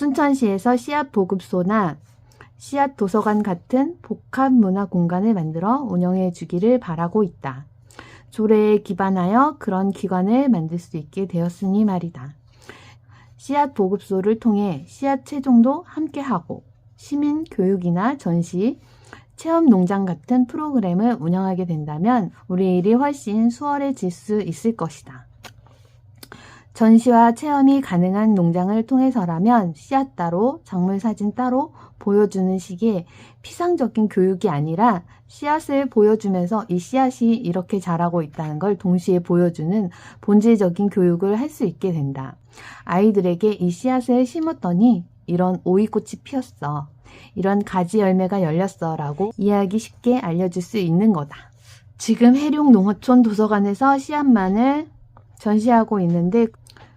순천시에서 씨앗 보급소나 씨앗 도서관 같은 복합 문화 공간을 만들어 운영해 주기를 바라고 있다. 조례에 기반하여 그런 기관을 만들 수 있게 되었으니 말이다. 씨앗 보급소를 통해 씨앗 채종도 함께하고 시민 교육이나 전시, 체험 농장 같은 프로그램을 운영하게 된다면 우리 일이 훨씬 수월해질 수 있을 것이다. 전시와 체험이 가능한 농장을 통해서라면 씨앗 따로, 작물 사진 따로 보여주는 식의 피상적인 교육이 아니라 씨앗을 보여주면서 이 씨앗이 이렇게 자라고 있다는 걸 동시에 보여주는 본질적인 교육을 할 수 있게 된다. 아이들에게 이 씨앗을 심었더니 이런 오이꽃이 피었어. 이런 가지 열매가 열렸어. 라고 이해하기 쉽게 알려줄 수 있는 거다. 지금 해룡농어촌 도서관에서 씨앗만을 전시하고 있는데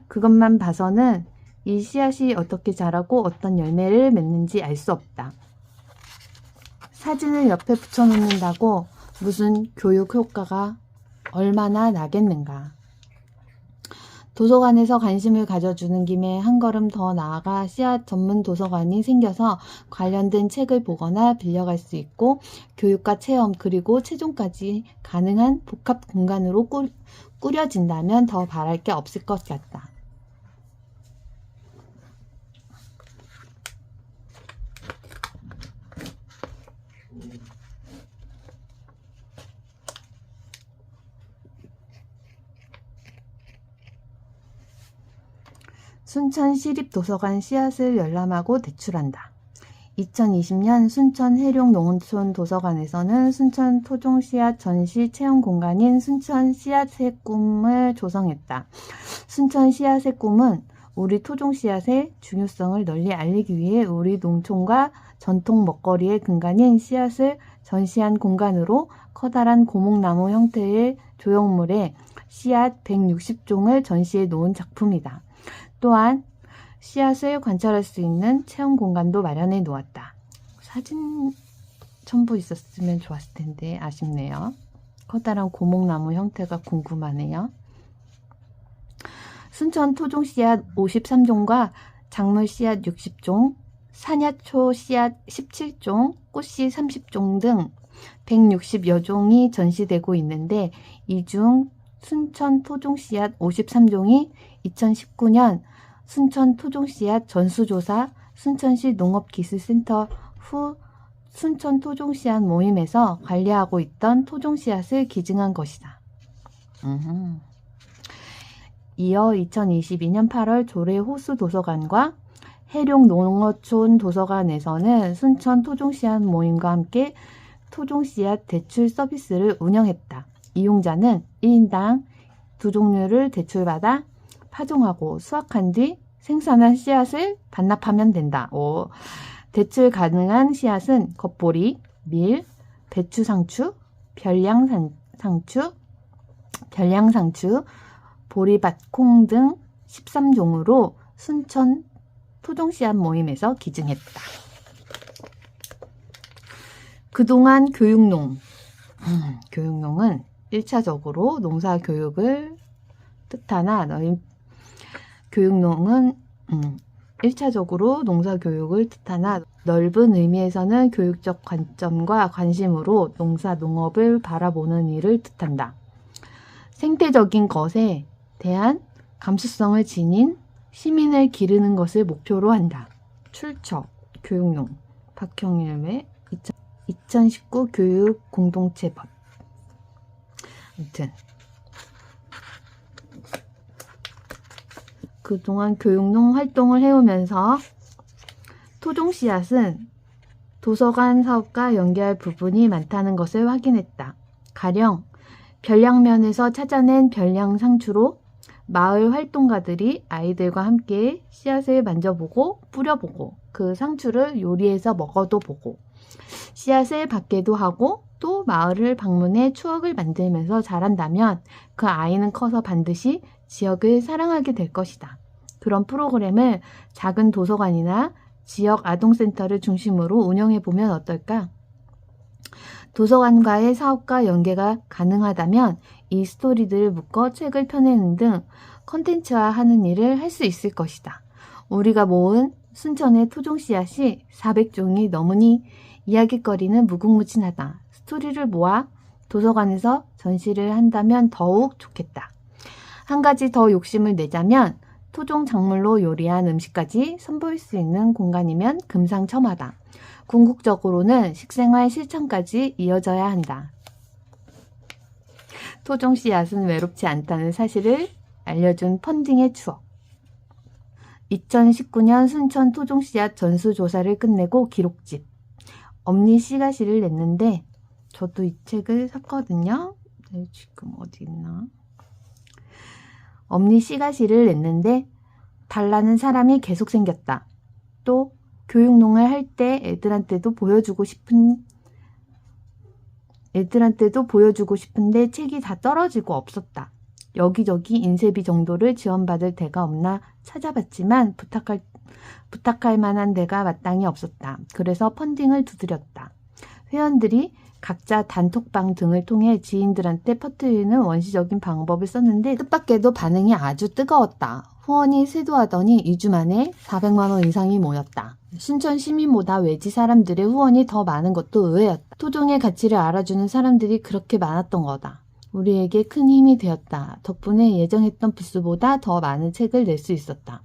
그것만 봐서는 이 씨앗이 어떻게 자라고 어떤 열매를 맺는지 알 수 없다. 사진을 옆에 붙여놓는다고 무슨 교육 효과가 얼마나 나겠는가. 도서관에서 관심을 가져주는 김에 한 걸음 더 나아가 씨앗 전문 도서관이 생겨서 관련된 책을 보거나 빌려갈 수 있고 교육과 체험 그리고 최종까지 가능한 복합 공간으로 꾸려진다면 더 바랄 게 없을 것 같다. 순천시립도서관 씨앗을 열람하고 대출한다. 2020년 순천 해룡농어촌 도서관에서는 순천 토종 씨앗 전시 체험 공간인 순천 씨앗의 꿈을 조성했다. 순천 씨앗의 꿈은 우리 토종 씨앗의 중요성을 널리 알리기 위해 우리 농촌과 전통 먹거리의 근간인 씨앗을 전시한 공간으로 커다란 고목나무 형태의 조형물에 씨앗 160종을 전시해 놓은 작품이다. 또한 씨앗을 관찰할 수 있는 체험 공간도 마련해 놓았다. 사진 첨부 있었으면 좋았을 텐데 아쉽네요. 커다란 고목나무 형태가 궁금하네요. 순천 토종 씨앗 53종과 작물 씨앗 60종, 산야초 씨앗 17종, 꽃씨 30종 등 160여 종이 전시되고 있는데 이 중 순천 토종 씨앗 53종이 2019년 순천 토종 씨앗 전수조사 순천시 농업기술센터 후 순천 토종 씨앗 모임에서 관리하고 있던 토종 씨앗을 기증한 것이다. 이어 2022년 8월 조례 호수 도서관과 해룡농어촌 도서관에서는 순천 토종 씨앗 모임과 함께 토종 씨앗 대출 서비스를 운영했다. 이용자는 1인당 2종류를 대출받아 파종하고 수확한 뒤 생산한 씨앗을 반납하면 된다. 대출 가능한 씨앗은 겉보리, 밀, 배추상추, 별량상추, 보리밭콩 등 13종으로 순천 토종씨앗 모임에서 기증했다. 그동안 교육농은 1차적으로 농사교육을 뜻하나 넓은 의미에서는 교육적 관점과 관심으로 농사, 농업을 바라보는 일을 뜻한다. 생태적인 것에 대한 감수성을 지닌 시민을 기르는 것을 목표로 한다. 출처, 교육농, 박형일의 2019 교육공동체법. 아무튼 그동안 교육농 활동을 해오면서 토종 씨앗은 도서관 사업과 연계할 부분이 많다는 것을 확인했다. 가령 별량면에서 찾아낸 별량상추로 마을 활동가들이 아이들과 함께 씨앗을 만져보고 뿌려보고 그 상추를 요리해서 먹어도 보고 씨앗을 받게도 하고 또 마을을 방문해 추억을 만들면서 자란다면 그 아이는 커서 반드시 지역을 사랑하게 될 것이다. 그런 프로그램을 작은 도서관이나 지역 아동센터를 중심으로 운영해보면 어떨까? 도서관과의 사업과 연계가 가능하다면 이 스토리들을 묶어 책을 펴내는 등 컨텐츠화하는 일을 할 수 있을 것이다. 우리가 모은 순천의 토종 씨앗이 400종이 넘으니 이야깃거리는 무궁무진하다. 스토리를 모아 도서관에서 전시를 한다면 더욱 좋겠다. 한 가지 더 욕심을 내자면 토종 작물로 요리한 음식까지 선보일 수 있는 공간이면 금상첨화다. 궁극적으로는 식생활 실천까지 이어져야 한다. 토종 씨앗은 외롭지 않다는 사실을 알려준 펀딩의 추억. 2019년 순천 토종 씨앗 전수조사를 끝내고 기록집 엄니 씨가시를 냈는데 저도 이 책을 샀거든요. 네, 지금 어디 있나? 엄니 씨가시를 냈는데 달라는 사람이 계속 생겼다. 또 교육농을 할 때 애들한테도 보여주고 싶은데 책이 다 떨어지고 없었다. 여기저기 인쇄비 정도를 지원받을 데가 없나 찾아봤지만 부탁할 만한 데가 마땅히 없었다. 그래서 펀딩을 두드렸다. 회원들이 각자 단톡방 등을 통해 지인들한테 퍼뜨리는 원시적인 방법을 썼는데 뜻밖에도 반응이 아주 뜨거웠다. 후원이 쇄도하더니 2주 만에 400만 원 이상이 모였다. 순천 시민보다 외지 사람들의 후원이 더 많은 것도 의외였다. 토종의 가치를 알아주는 사람들이 그렇게 많았던 거다. 우리에게 큰 힘이 되었다. 덕분에 예정했던 부스보다 더 많은 책을 낼 수 있었다.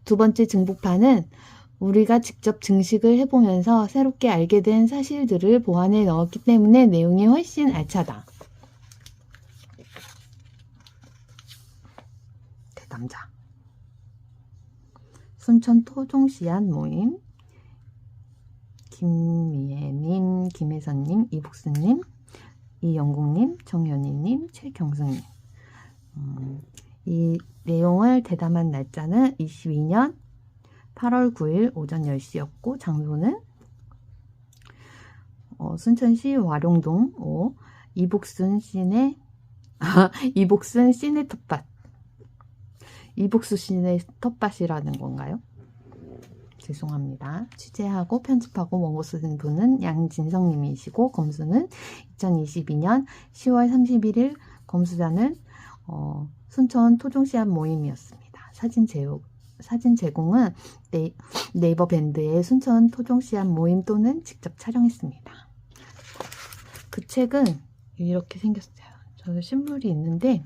두 번째 증복판은 우리가 직접 증식을 해보면서 새롭게 알게 된 사실들을 보완해 넣었기 때문에 내용이 훨씬 알차다. 대담자. 순천 토종 씨앗 모임. 김미애님, 김혜선님, 이복수님, 이영국님, 정연희님, 최경승님. 이 내용을 대담한 날짜는 22년 8월 9일 오전 10시였고 장소는 순천시 와룡동 5 이복순 시내 텃밭. 이복수 시내 텃밭이라는 건가요? 죄송합니다. 취재하고 편집하고 원고 쓰신 분은 양진성님이시고 검수는 2022년 10월 31일 검수자는 순천 토종씨앗 모임이었습니다. 사진 제공은 네이버 밴드의 순천 토종씨앗 모임 또는 직접 촬영했습니다. 그 책은 이렇게 생겼어요. 저는 신물이 있는데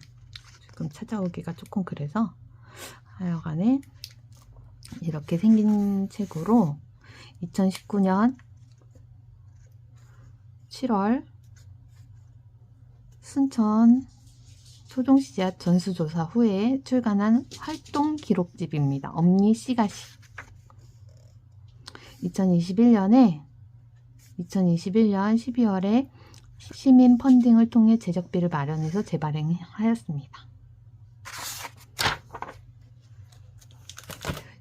지금 찾아오기가 조금 그래서 하여간에 이렇게 생긴 책으로 2019년 7월 순천 토종 씨앗 전수조사 후에 출간한 활동 기록집입니다. 엄니 씨가시. 2021년 12월에 시민 펀딩을 통해 제작비를 마련해서 재발행하였습니다.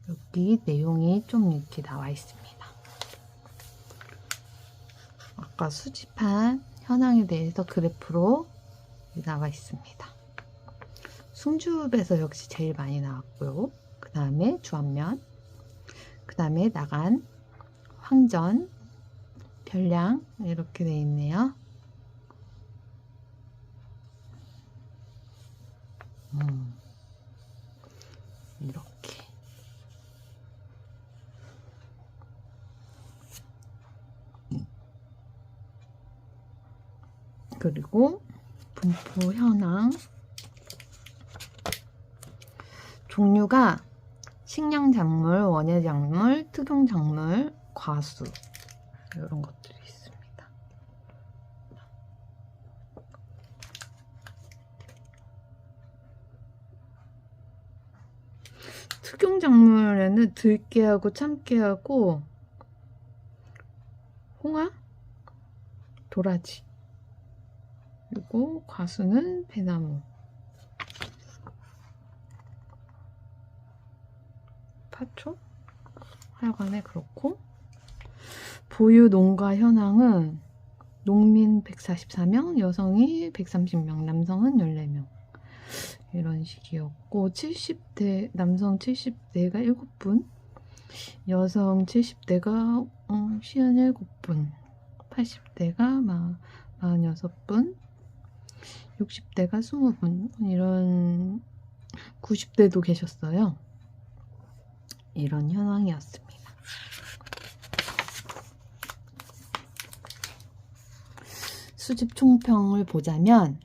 여기 내용이 좀 이렇게 나와 있습니다. 아까 수집한 현황에 대해서 그래프로 나와 있습니다. 숭주읍에서 역시 제일 많이 나왔고요. 그 다음에 주안면, 그 다음에 나간, 황전, 별량 이렇게 되어 있네요. 이렇게 그리고 분포 현황 종류가 식량작물, 원예작물, 특용작물, 과수 이런 것들이 있습니다. 특용작물에는 들깨하고 참깨하고 홍합, 도라지, 그리고 과수는 배나무, 파초, 하여간에 그렇고 보유 농가 현황은 농민 144명, 여성이 130명, 남성은 14명 이런 식이었고 70대 남성 70대가 7분, 여성 70대가 57분, 80대가 46분, 60대가 20분, 이런 90대도 계셨어요. 이런 현황이었습니다. 수집 총평을 보자면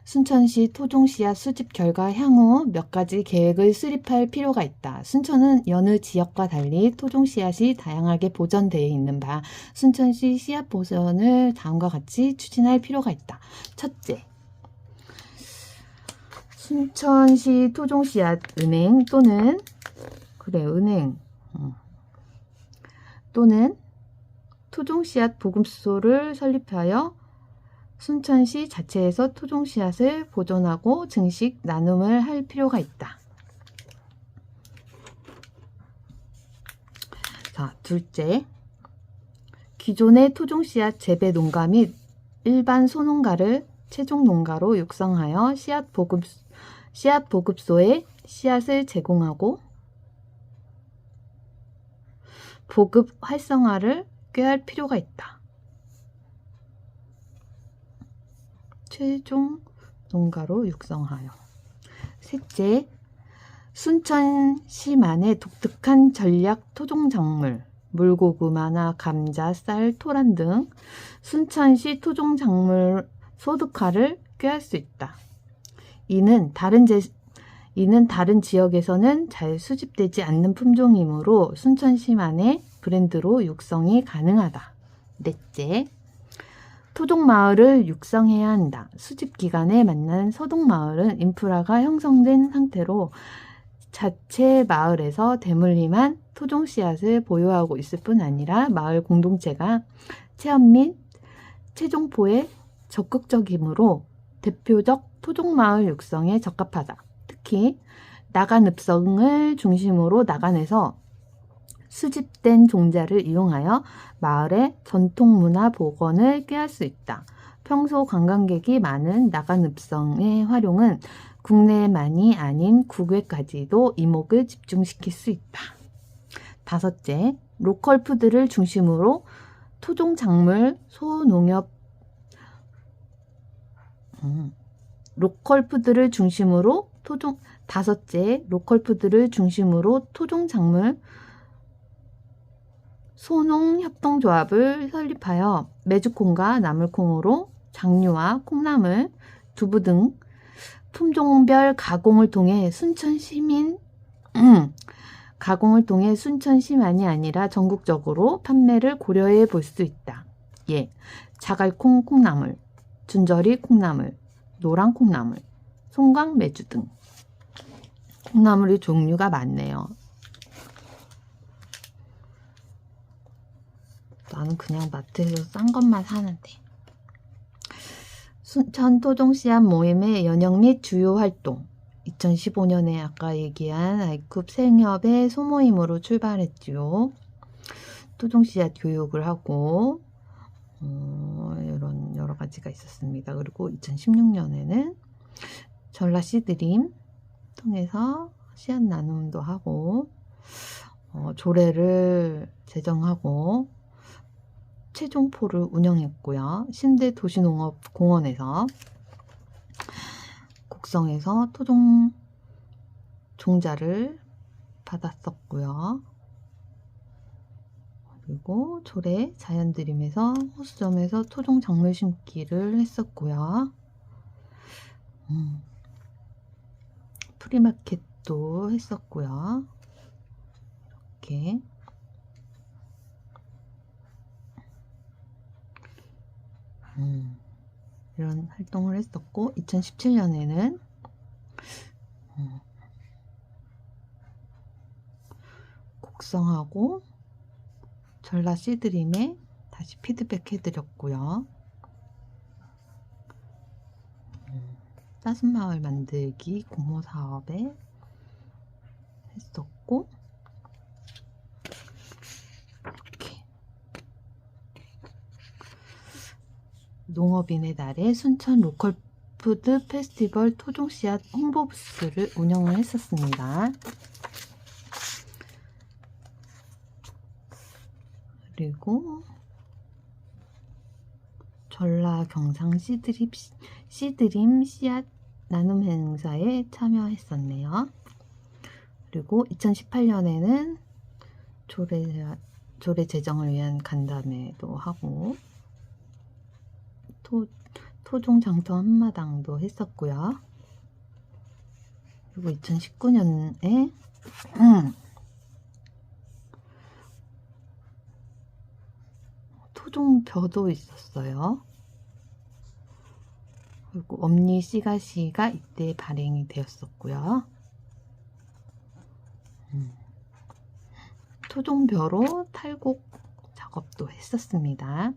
순천시 토종씨앗 수집 결과 향후 몇 가지 계획을 수립할 필요가 있다. 순천은 여느 지역과 달리 토종씨앗이 다양하게 보존되어 있는 바 순천시 씨앗 보존을 다음과 같이 추진할 필요가 있다. 첫째, 순천시 토종씨앗 은행 또는 또는 토종씨앗 보급소를 설립하여 순천시 자체에서 토종씨앗을 보존하고 증식, 나눔을 할 필요가 있다. 자, 둘째, 기존의 토종씨앗 재배 농가 및 일반 소농가를 최종 농가로 육성하여 씨앗 보급소에 씨앗을 제공하고 보급 활성화를 꾀할 필요가 있다. 최종 농가로 육성하여. 셋째, 순천시만의 독특한 전략 토종작물, 물고구마나 감자, 쌀, 토란 등 순천시 토종작물 소득화를 꾀할 수 있다. 이는 다른 지역에서는 잘 수집되지 않는 품종이므로 순천시만의 브랜드로 육성이 가능하다. 넷째, 토종마을을 육성해야 한다. 수집기간에 만난 서동마을은 인프라가 형성된 상태로 자체 마을에서 대물림한 토종씨앗을 보유하고 있을 뿐 아니라 마을 공동체가 체험 및 최종포에 적극적이므로 대표적 토종마을 육성에 적합하다. 특히 나간읍성을 중심으로 나간에서 수집된 종자를 이용하여 마을의 전통문화 복원을 꾀할 수 있다. 평소 관광객이 많은 나간읍성의 활용은 국내만이 아닌 국외까지도 이목을 집중시킬 수 있다. 다섯째, 로컬 푸드를 중심으로 토종작물, 소농협 토종작물 소농협동조합을 설립하여 메주콩과 나물콩으로 장류와 콩나물, 두부 등 품종별 가공을 통해 순천시만이 아니라 전국적으로 판매를 고려해 볼 수 있다. 예, 자갈콩 콩나물, 준저리 콩나물, 노랑 콩나물, 송강 메주 등 콩나물의 종류가 많네요. 나는 그냥 마트에서 싼 것만 사는데. 순천 토종씨앗 모임의 연영 및 주요 활동. 2015년에 아까 얘기한 아이쿱 생협의 소모임으로 출발했지요. 토종씨앗 교육을 하고 이런 여러 가지가 있었습니다. 그리고 2016년에는 전라 씨드림 통해서 씨앗 나눔도 하고 조례를 제정하고 최종포를 운영했고요. 신대 도시농업공원에서 곡성에서 토종 종자를 받았었고요. 그리고 조례 자연드림에서 호수점에서 토종 작물 심기를 했었고요. 프리마켓도 했었고요. 이렇게 이런 활동을 했었고 2017년에는 곡성하고 전라 씨드림에 다시 피드백 해드렸고요. 따순마을 만들기 공모 사업에 했었고 이렇게 농업인의 날에 순천 로컬푸드 페스티벌 토종씨앗 홍보 부스를 운영을 했었습니다. 그리고 전라 경상 씨드림 씨앗 나눔 행사에 참여했었네요. 그리고 2018년에는 조례 제정을 위한 간담회도 하고 토종 장터 한마당도 했었고요. 그리고 2019년에 토종벼도 있었어요. 그리고 엄니 씨가시가 이때 발행이 되었었고요. 토종벼로 탈곡 작업도 했었습니다.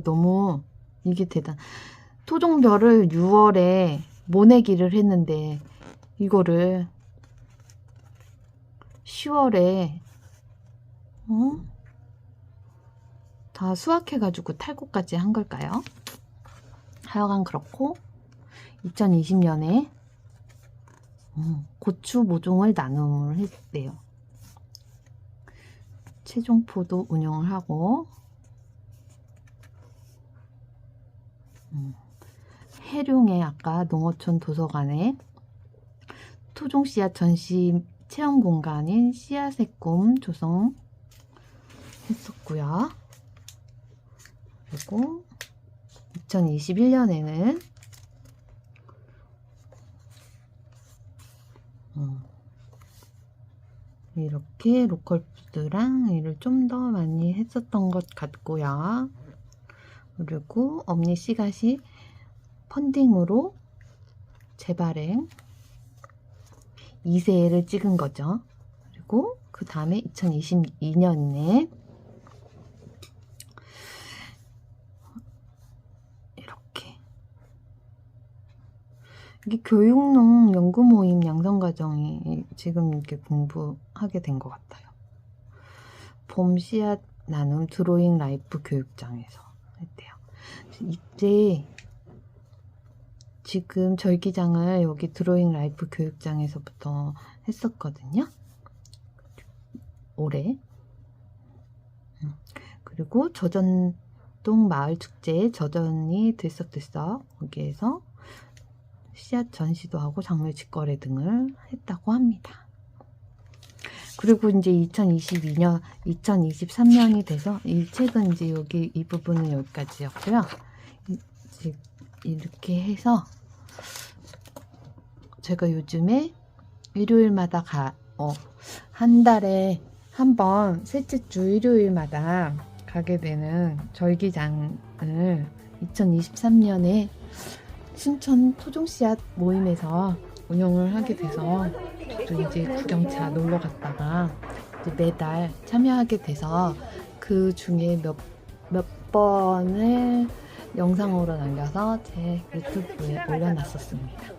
너무 이게 토종벼를 6월에 모내기를 했는데 이거를 10월에 다 수확해가지고 탈곡까지 한 걸까요? 하여간 그렇고 2020년에 고추 모종을 나눔을 했대요. 최종포도 운영을 하고 해룡의 아까 농어촌 도서관에 토종 씨앗 전시 체험 공간인 씨앗의 꿈 조성했었고요. 그리고 2021년에는 이렇게 로컬푸드랑 일을 좀 더 많이 했었던 것 같고요. 그리고 엄니 씨가시 펀딩으로 재발행 2세를 찍은 거죠. 그리고 그 다음에 2022년에 이렇게 이게 교육농 연구모임 양성과정이 지금 이렇게 공부하게 된 것 같아요. 봄 씨앗 나눔 드로잉 라이프 교육장에서 했대요. 이때 지금 절기장을 여기 드로잉 라이프 교육장에서부터 했었거든요. 올해. 그리고 저전동 마을축제에 저전이 들썩들썩 거기에서 씨앗 전시도 하고 작물 직거래 등을 했다고 합니다. 그리고 이제 2023년이 돼서 이 책은 이제 여기 이 부분은 여기까지였고요. 이렇게 해서 제가 요즘에 일요일마다 한 달에 한 번 셋째 주 일요일마다 가게 되는 절기장을 2023년에 순천 토종씨앗 모임에서 운영을 하게 돼서 저도 이제 구경차 놀러 갔다가 이제 매달 참여하게 돼서 그 중에 몇 번을 영상으로 남겨서 제 유튜브에 올려놨었습니다.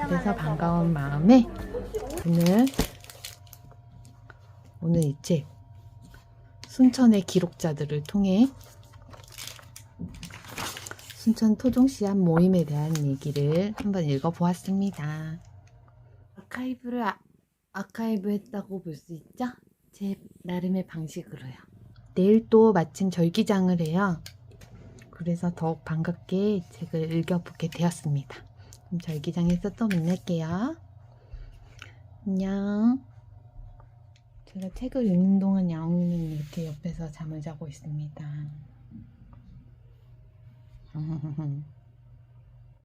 그래서 반가운 마음에 오늘 이 책 순천의 기록자들을 통해 순천 토종씨앗 모임에 대한 얘기를 한번 읽어보았습니다. 아카이브를 아카이브했다고 볼 수 있죠? 제 나름의 방식으로요. 내일 또 마침 절기장을 해요. 그래서 더욱 반갑게 책을 읽어보게 되었습니다. 그럼 절기장에서 또 만날게요. 안녕. 제가 책을 읽는 동안 야옹이는 이렇게 옆에서 잠을 자고 있습니다.